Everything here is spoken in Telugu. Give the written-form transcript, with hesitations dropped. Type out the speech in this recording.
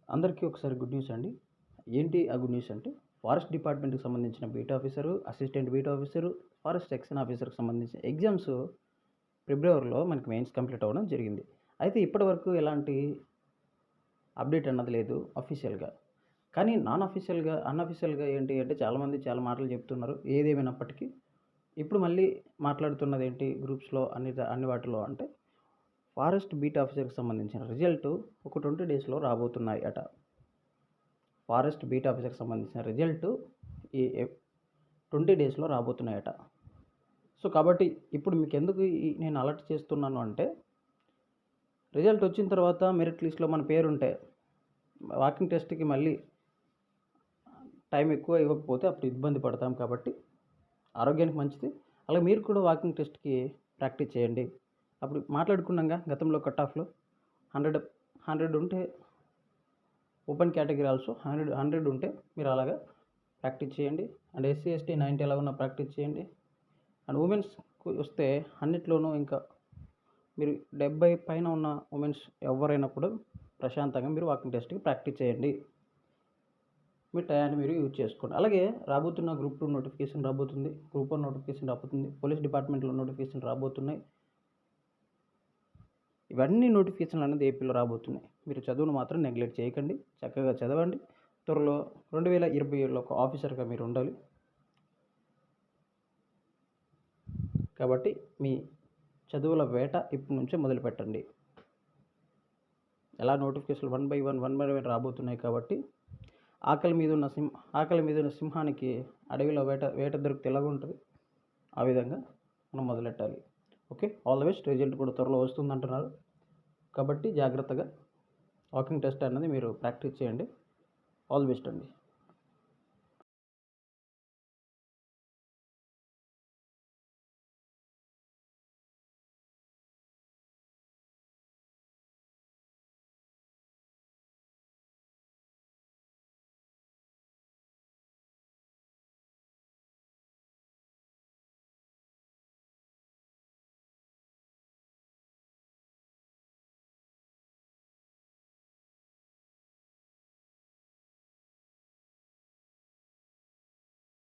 అందరికీ ఒకసారి గుడ్ న్యూస్ అండి. ఏంటి ఆ గుడ్ న్యూస్ అంటే, ఫారెస్ట్ డిపార్ట్మెంట్‌కి సంబంధించిన beat officer, assistant beat officer, forest section ఆఫీసర్‌కి సంబంధించిన ఎగ్జామ్స్ ఫిబ్రవరిలో మనకి మెయిన్స్ కంప్లీట్ అవ్వడం జరిగింది. అయితే ఇప్పటివరకు ఎలాంటి అప్డేట్ అన్నది లేదు అఫీషియల్‌గా. కానీ అన్‌అఫీషియల్‌గా ఏంటి అంటే చాలామంది చాలా మాటలు చెప్తున్నారు. ఏదేమైనప్పటికీ ఇప్పుడు మళ్ళీ మాట్లాడుతున్నదేంటి గ్రూప్స్‌లో అన్ని వాటిలో అంటే ఫారెస్ట్ బీట్ ఆఫీసర్‌కి సంబంధించిన రిజల్ట్ ఒక 20 డేస్‌లో రాబోతున్నాయట. ఫారెస్ట్ బీట్ ఆఫీసర్‌కి సంబంధించిన రిజల్ట్ ఈ 20 డేస్‌లో రాబోతున్నాయట. సో, కాబట్టి ఇప్పుడు మీకెందుకు నేను అలర్ట్ చేస్తున్నాను అంటే, రిజల్ట్ వచ్చిన తర్వాత మెరిట్ లిస్ట్‌లో మన పేరుంటే వాకింగ్ టెస్ట్‌కి మళ్ళీ టైం ఎక్కువ ఇవ్వకపోతే అప్పుడు ఇబ్బంది పడతాం కాబట్టి ఆరోగ్యానికి మంచిది. అలాగే మీరు కూడా వాకింగ్ టెస్ట్‌కి ప్రాక్టీస్ చేయండి. అప్పుడు మాట్లాడుకున్నాంగా గతంలో కట్ ఆఫ్‌లో 100, 100 ఉంటే ఓపెన్ కేటగిరీ ఆల్సో 100 ఉంటే మీరు అలాగా ప్రాక్టీస్ చేయండి. అండ్ ఎస్సీ, ఎస్టీ 90 ఎలాగున్నా ప్రాక్టీస్ చేయండి. అండ్ ఉమెన్స్‌కి వస్తే అన్నిట్లోనూ ఇంకా మీరు 70 పైన ఉన్న ఉమెన్స్ ఎవరైనా కూడా ప్రశాంతంగా మీరు వాకింగ్ టెస్ట్‌కి ప్రాక్టీస్ చేయండి. మీ టయాన్ని మీరు యూజ్ చేసుకోండి. అలాగే రాబోతున్న గ్రూప్ 2 నోటిఫికేషన్ రాబోతుంది. గ్రూప్ 1 నోటిఫికేషన్ రాబోతుంది. పోలీస్ డిపార్ట్మెంట్‌లో నోటిఫికేషన్ రాబోతున్నాయి. ఇవన్నీ నోటిఫికేషన్లు అనేది ఏపీలో రాబోతున్నాయి. మీరు చదువును మాత్రం నెగ్లెక్ట్ చేయకండి. చక్కగా చదవండి. త్వరలో 2027లో ఒక ఆఫీసర్‌గా మీరు ఉండాలి. కాబట్టి మీ చదువుల వేట ఇప్పటి నుంచే మొదలుపెట్టండి. ఎలా నోటిఫికేషన్లు వన్ బై వన్ రాబోతున్నాయి కాబట్టి ఆకలి మీద ఉన్న సింహానికి అడవిలో వేట దొరికితే ఎలాగుంటుంది, ఆ విధంగా మనం మొదలెట్టాలి. Okay, all the best. Result కూడా త్వరలో వస్తుందంటున్నారు కాబట్టి జాగ్రత్తగా వాకింగ్ టెస్ట్ అనేది మీరు ప్రాక్టీస్ చేయండి. ఆల్ ది బెస్ట్ అండి.